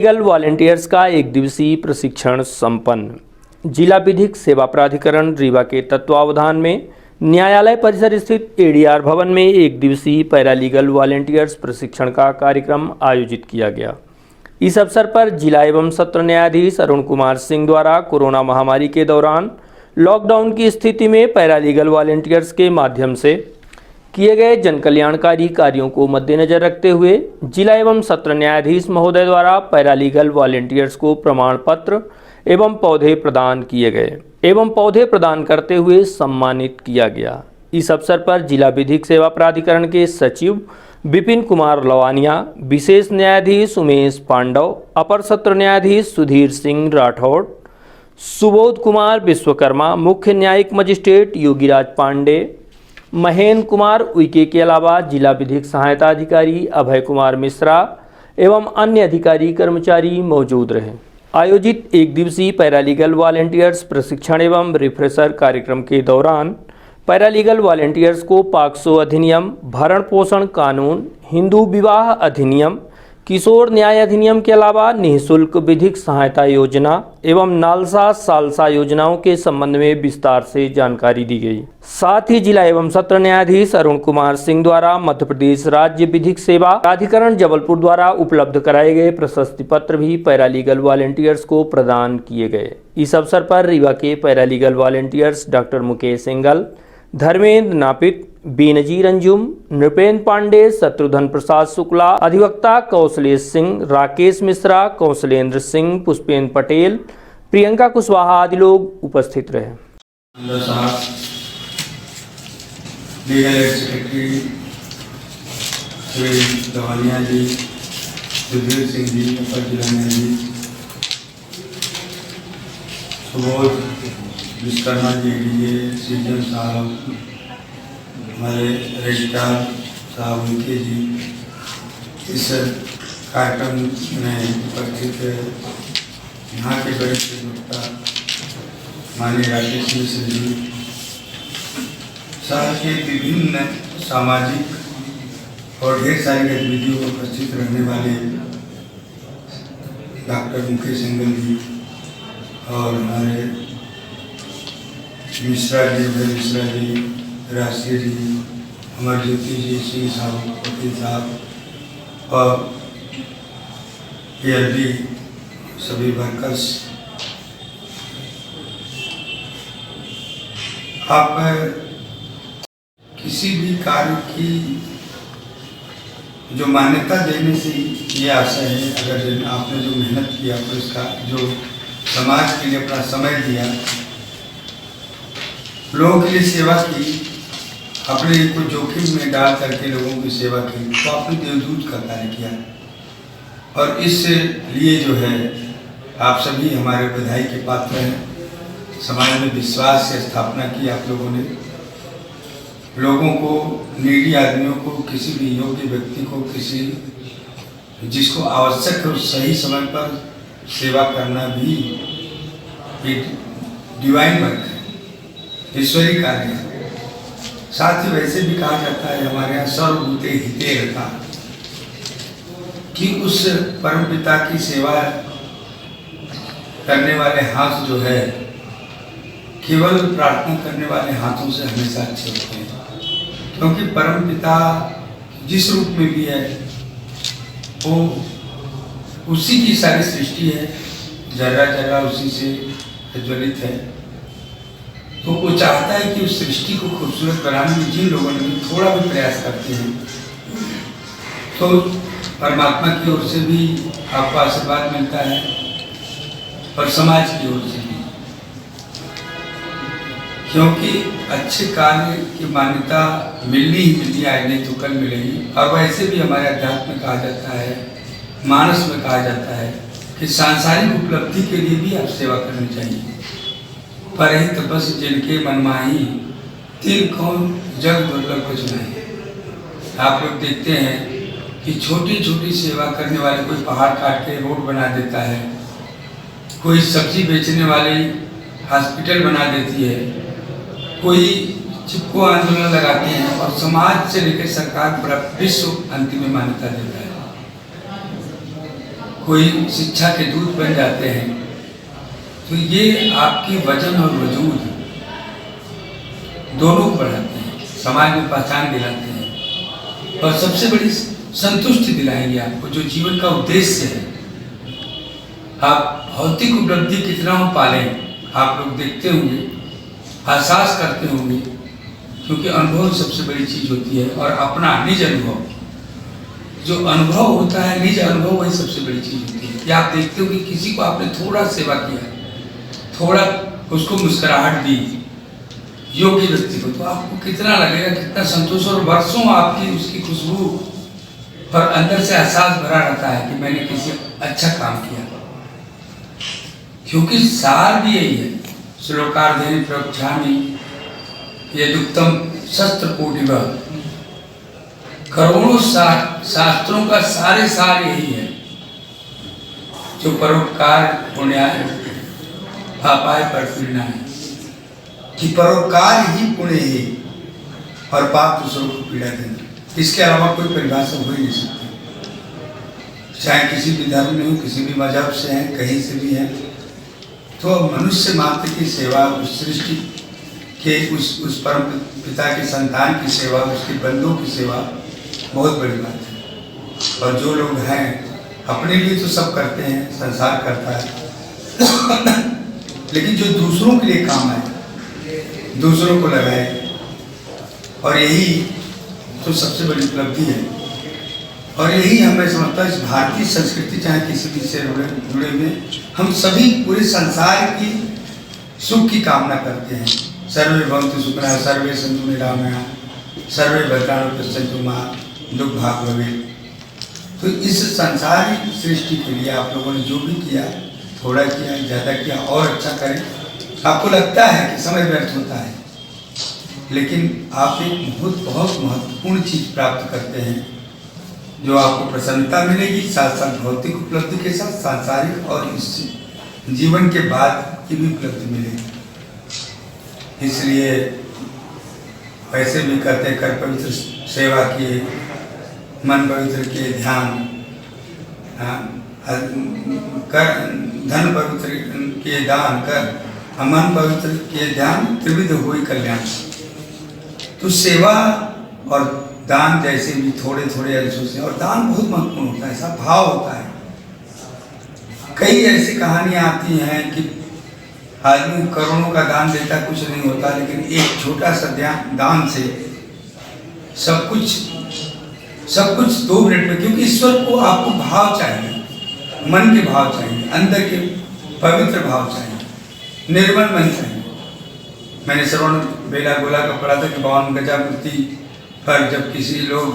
Legal volunteers का एक दिवसीय प्रशिक्षण संपन्न। जिला विधिक सेवा प्राधिकरण रीवा के तत्वावधान में न्यायालय परिसर स्थित एडीआर भवन में एक दिवसीय पैरालीगल वॉलंटियर्स प्रशिक्षण का कार्यक्रम आयोजित किया गया। इस अवसर पर जिला एवं सत्र न्यायाधीश अरुण कुमार सिंह द्वारा कोरोना महामारी के दौरान लॉकडाउन की स्थिति में पैरालीगल वॉलंटियर्स के माध्यम से किए गए जनकल्याणकारी कार्यों को मद्देनजर रखते हुए जिला एवं सत्र न्यायाधीश महोदय द्वारा पैरालीगल वॉलंटियर्स को प्रमाण पत्र एवं पौधे प्रदान किए गए एवं पौधे प्रदान करते हुए सम्मानित किया गया। इस अवसर पर जिला विधिक सेवा प्राधिकरण के सचिव विपिन कुमार लवानिया, विशेष न्यायाधीश उमेश पांडव, अपर सत्र न्यायाधीश सुधीर सिंह राठौड़, सुबोध कुमार विश्वकर्मा, मुख्य न्यायिक मजिस्ट्रेट योगीराज पांडे, महेंद्र कुमार उइके के अलावा जिला विधिक सहायता अधिकारी अभय कुमार मिश्रा एवं अन्य अधिकारी कर्मचारी मौजूद रहे। आयोजित एक दिवसीय पैरालीगल वॉलंटियर्स प्रशिक्षण एवं रिफ्रेशर कार्यक्रम के दौरान पैरालीगल वॉलंटियर्स को पॉक्सो अधिनियम, भरण पोषण कानून, हिंदू विवाह अधिनियम, किशोर न्याय अधिनियम के अलावा निःशुल्क विधिक सहायता योजना एवं नालसा सालसा योजनाओं के संबंध में विस्तार से जानकारी दी गई। साथ ही जिला एवं सत्र न्यायाधीश अरुण कुमार सिंह द्वारा मध्य प्रदेश राज्य विधिक सेवा प्राधिकरण जबलपुर द्वारा उपलब्ध कराए गए प्रशस्ति पत्र भी पैरालीगल वॉलंटियर्स को प्रदान किए गए। इस अवसर पर रीवा के paralegal volunteers doctor Mukesh Singhal, Dharmendra Napit, Benazir Anjum, Nripendra Pandey, Shatrughan Prasad Shukla, अधिवक्ता कौशलेश सिंह, राकेश मिश्रा, कौशलेंद्र सिंह, पुष्पेंद्र पटेल, प्रियंका कुशवाहा आदि लोग उपस्थित रहे। Legal aid secretary Shri Lavania ji, Sudhir Singh ji, अपर जिला न्यायाधीश सुबोध विश्वकर्मा जी, सीजन साहब, हमारे रजिस्ट्रार साहब उनके जी, इस कार्यक्रम में उपस्थित यहाँ के वरिष्ठ अधिवक्ता माननीय राकेश मिश्र जी, शहर के विभिन्न सामाजिक और ढेर सारी गतिविधियों में उपस्थित रहने वाले डॉक्टर मुकेश सिंघल जी और हमारे मिश्रा जी, राष्ट्रीय जी, अमर ज्योति जी, सिंह साहब, वकील साहब और PLD सभी वर्कर्स, आप किसी भी कार्य की जो मान्यता देने से ये आशा है, अगर आपने जो मेहनत किया तो इसका जो समाज के लिए अपना समय दिया, लोगों के लिए सेवा की, अपने को जोखिम में डाल करके लोगों की सेवा की, तो आपने देवदूत का कार्य किया। और इस लिए जो है आप सभी हमारे बधाई के पात्र हैं। समाज में विश्वास की स्थापना की आप लोगों ने, लोगों को, नीडी आदमियों को, किसी भी योग्य व्यक्ति को, किसी जिसको आवश्यक है उस सही समय पर सेवा करना भी एक डिवाइन वर्क है, ईश्वरी कार्य है। साथ ही वैसे भी कहा जाता है हमारे यहाँ सर्वभूते हिते रहता, कि उस परम पिता की सेवा करने वाले हाथ जो है केवल प्रार्थना करने वाले हाथों से हमेशा अच्छे होते हैं, क्योंकि परम पिता जिस रूप में भी है वो उसी की सारी सृष्टि है, जर्रा जर्रा उसी से प्रज्वलित है। तो वो चाहता है कि उस सृष्टि को खूबसूरत बनाने में जिन लोगों ने थोड़ा भी प्रयास करते हैं, तो परमात्मा की ओर से भी आपको आशीर्वाद मिलता है और समाज की ओर से भी, क्योंकि अच्छे कार्य की मान्यता मिलनी ही मिलनी, आज नहीं तो कल मिलेगी। और वैसे भी हमारे अध्यात्म में कहा जाता है, मानस में कहा जाता है कि सांसारिक उपलब्धि के लिए भी आप सेवा करनी चाहिए। परहित बस जिनके मनमाही, तिन कौन जग दुर्लभ कुछ नहीं। आप लोग देखते हैं कि छोटी छोटी सेवा करने वाले, कोई पहाड़ काट के रोड बना देता है, कोई सब्जी बेचने वाली हॉस्पिटल बना देती है, कोई चिपको आंदोलन लगाते हैं और समाज से लेकर सरकार पूरा विश्व अंतिम में मान्यता देता है। कोई शिक्षा के दूत बन जाते हैं, तो ये आपके वजन और वजूद दोनों को बढ़ाते हैं, समाज में पहचान दिलाते हैं और सबसे बड़ी संतुष्टि दिलाएंगे आपको, जो जीवन का उद्देश्य है। आप भौतिक उपलब्धि कितना हो पालें, आप लोग देखते होंगे, एहसास करते होंगे, क्योंकि अनुभव सबसे बड़ी चीज होती है। और अपना निज अनुभव, जो अनुभव होता है, निज अनुभव, वही सबसे बड़ी चीज होती है। कि आप देखते हो कि किसी को आपने थोड़ा सेवा किया, थोड़ा उसको मुस्कुराहट दी योग्य व्यक्ति को, तो आपको कितना लगेगा, कितना संतोष, और वर्षों आपकी उसकी खुशबू और अंदर से एहसास भरा रहता है कि मैंने किसी अच्छा काम किया। क्योंकि सार भी यही है, श्लोकार्धेन प्रवक्ष्यामि यदुक्तम शस्त्र कोटिव, करोड़ों शास्त्रों का सारे सार यही है, जो परोपकार पुण्याय पापाय परपीड़ना है, कि परोपकार ही पुण्य है और पाप दूसरों को पीड़ा देना। इसके अलावा कोई परिभाषा हो ही नहीं सकती। चाहे किसी भी धर्म में हो, किसी भी मजहब से हैं, कहीं से भी हैं, तो मनुष्य मात्र की सेवा, उस सृष्टि के उस परम पिता की संतान की सेवा, उसके बंदों की सेवा बहुत बड़ी बात है। और जो लोग हैं अपने लिए तो सब करते हैं, संसार करता है लेकिन जो दूसरों के लिए काम आए, दूसरों को लगाए, और यही तो सबसे बड़ी उपलब्धि है। और यही हमें समझता है, इस भारतीय संस्कृति, चाहे किसी भी से जुड़े हुए, हम सभी पूरे संसार की सुख की कामना करते हैं। सर्वे भवन्तु सुखिनः, सर्वे सन्तु निरामयाः, सर्वे भद्राणि पश्यन्तु मा दुर्भाग् भवेत्। तो इस संसारी सृष्टि के लिए आप लोगों ने जो भी किया, थोड़ा किया, ज़्यादा किया, और अच्छा करें। आपको लगता है कि समय व्यर्थ होता है, लेकिन आप एक बहुत महत्वपूर्ण चीज़ प्राप्त करते हैं, जो आपको प्रसन्नता मिलेगी, साथ साथ भौतिक उपलब्धि के साथ सांसारिक और इस जीवन के बाद की भी उपलब्धि मिलेगी। इसलिए पैसे भी करते, कर पवित्र सेवा किए, मन पवित्र किए, ध्यान कर, धन पवित्र किए, दान कर, मन पवित्र किए, ध्यान, त्रिविध हुई कल्याण। तो सेवा और दान जैसे भी थोड़े थोड़े अंशों से, और दान बहुत महत्वपूर्ण होता है, ऐसा भाव होता है। कई ऐसी कहानियां आती हैं कि आदमी करोड़ों का दान देता, कुछ नहीं होता, लेकिन एक छोटा सा दान से सब कुछ 2 मिनट में। क्योंकि ईश्वर को आपको भाव चाहिए, मन के भाव चाहिए, अंदर के पवित्र भाव चाहिए, निर्मल मन चाहिए। मैंने श्रवण बेला गोला का पढ़ा था कि 52 गजा मूर्ति पर जब किसी लोग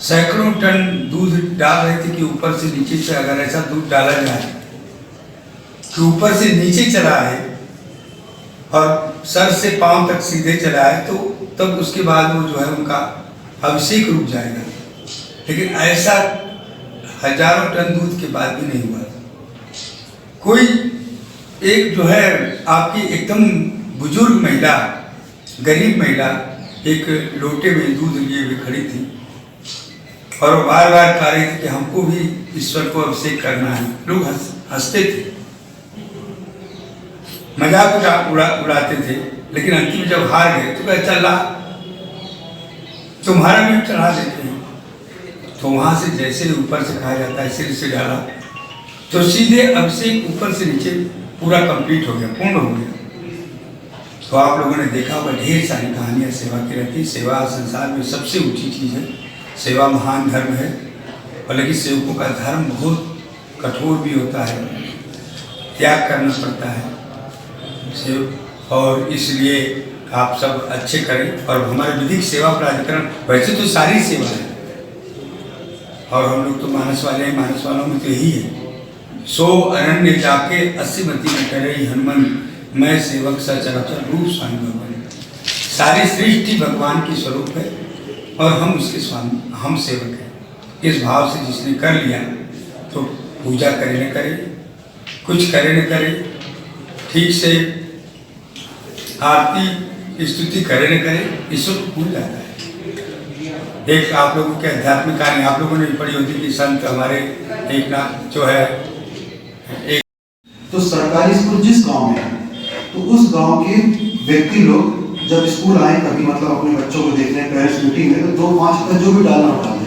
सैकड़ों टन दूध डाल रहे थे कि ऊपर से नीचे से, अगर ऐसा दूध डाला जाए कि ऊपर से नीचे चला है और सर से पांव तक सीधे चला है, तो तब उसके बाद वो जो है उनका अभिषेक रुक जाएगा। लेकिन ऐसा हजारों टन दूध के बाद भी नहीं हुआ। कोई एक जो है आपकी एकदम बुजुर्ग महिला, गरीब महिला, एक लोटे में दूध लिए हुए खड़ी थी, और वो बार बार कह रही थी कि हमको भी ईश्वर को अभिषेक करना है। लोग हंसते थे, मजाक उड़ाते थे, लेकिन अंतिम जब हार गए तो कहा चल तुम्हारा भी चढ़ा देते हैं। तो वहां से जैसे ऊपर से कहा जाता है, सिर से डाला तो सीधे अभिषेक ऊपर से नीचे पूरा कंप्लीट हो गया, पूर्ण हो गया। तो आप लोगों ने देखा होगा, ढेर सारी कहानियां सेवा की रहती। सेवा संसार में सबसे ऊंची चीज़ है, सेवा महान धर्म है। और लेकिन सेवकों का धर्म बहुत कठोर भी होता है, त्याग करना पड़ता है सेव, और इसलिए आप सब अच्छे करें। और हमारे विधिक सेवा प्राधिकरण, वैसे तो सारी सेवा है, और हम लोग तो मानस वाले हैं, मानस वालों में तो यही है, 100 अरण्य जाके 80 मती में करे हनुमान, मैं सेवक सचराचर रूप स्वामी भगवान। सारी सृष्टि भगवान की स्वरूप है और हम उसके स्वामी, हम सेवक हैं। इस भाव से जिसने कर लिया, तो पूजा करे न करे, कुछ करे न करे, ठीक से आरती स्तुति करे न करे, ईश्वर को भूल जाता है। एक आप लोगों के आध्यात्मिक कहानी आप लोगों ने भी पढ़ी होती कि संत हमारे एक ना जो है एक तो सरकारी स्कूल जिस गांव में है तो उस गांव के व्यक्ति लोग जब स्कूल आए कभी मतलब अपने बच्चों को देखने पेरेंट्स मीटिंग में तो 2-5 का जो भी डालना होता है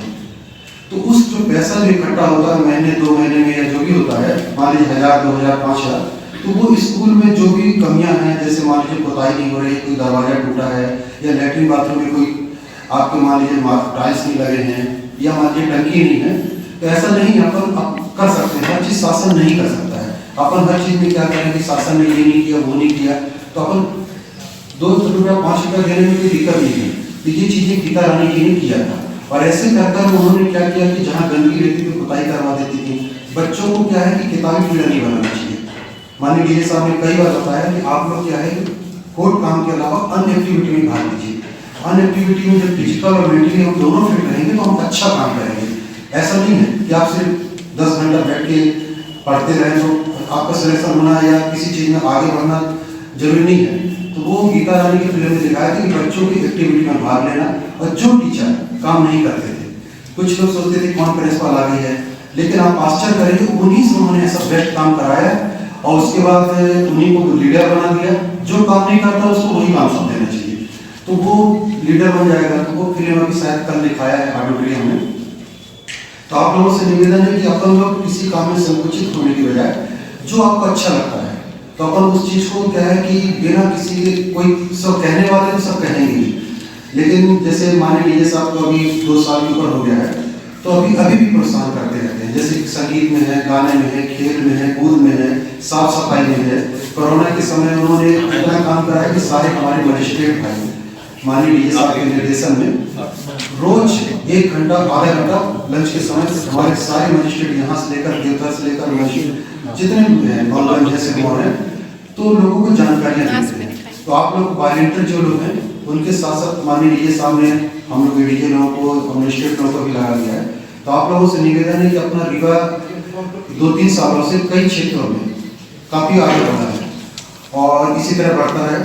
तो उस जो पैसा जो इकट्ठा होता है महीने 2 महीने में या जो भी होता है मान लीजिए 1000 2000 5000 तो वो स्कूल में जो भी कमियां हैं जैसे मान लीजिए पोताई नहीं हो रही कोई दरवाजा टूटा है या लैट्रिन बाथरूम में कोई आपके मान लीजिए टाइल्स नहीं लगे हैं या मान लीजिए टंकी नहीं है तो ऐसा नहीं अपन कर सकते हैं। हर चीज शासन नहीं कर सकता है। अपन हर चीज में क्या करें कि शासन ने ये नहीं किया वो नहीं किया तो अपन 2 रुपया 5 रुपया देने में कोई दिक्कत नहीं है। तो ये चीजें गीता रानी जी ने किया था और ऐसे कर उन्होंने क्या किया कि जहाँ गंदगी रहती थी पुताई करवा देती थी। बच्चों को क्या है कि किताबी कीड़ा नहीं बनाना चाहिए। माननीय डीजे साहब ने कई बार बताया कि आप लोग क्या है कि कोर्ट काम के अलावा अन्य एक्टिविटी में भाग लीजिए। अन्य एक्टिविटी में जब फिजिकल और मेंटली हम दोनों फिट रहेंगे तो हम अच्छा काम करेंगे। ऐसा नहीं है कि आप सिर्फ 10 घंटा बैठ के पढ़ते रहें तो आपका सिलेक्शन होना या किसी चीज़ में आगे बढ़ना जरूरी नहीं है। तो वो गीता रानी की फिल्म में दिखाया कि बच्चों की एक्टिविटी में भाग लेना और जो टीचर काम नहीं करते थे कुछ लोग सोचते थे कौन प्रिंसिपल आ गई है लेकिन आप आश्चर्य करेंगे उन्हीं से उन्होंने ऐसा बेस्ट काम कराया और उसके बाद उन्हीं को लीडर बना दिया। जो काम नहीं करता उसको वही काम सौंप देना चाहिए तो वो लीडर बन जाएगा। तो वो फिल्म अभी शायद कल दिखाया है ऑडिटोरियम में। तो आप लोगों से निवेदन है कि अपन लोग किसी काम में संकुचित होने की बजाय जो आपको अच्छा लगता है तो अपन उस चीज को क्या है कि बिना किसी के कोई सब कहने वाले तो सब कहेंगे लेकिन जैसे माने डीजे साहब को अभी 2 साल के ऊपर हो गया है तो अभी भी प्रोत्साहन करते रहते हैं। जैसे संगीत में है गाने में है खेल में है कूद में है साफ सफाई में है। कोरोना के समय उन्होंने इतना काम करा है कि सारे हमारे मजिस्ट्रेट भाई माननीय डीजे साहब के निर्देशन में रोज 1 घंटा आधा घंटा लंच के समय हमारे सारे मजिस्ट्रेट यहाँ से लेकर देवता से लेकर मजिस्ट्रेट जितने नॉर्मल जैसे मोड़ हैं तो लोगों को जानकारियाँ देते हैं। तो आप लोग वॉलंटियर जो लोग हैं उनके साथ साथ माननीय डीजे साहब ने हम लोग डीजे लोगों को मजिस्ट्रेट लोगों को भी लगा दिया है। तो आप लोगों से निवेदन है कि अपना रीवा 2-3 सालों से कई क्षेत्रों में काफी आगे बढ़ा है और इसी तरह बढ़ता है।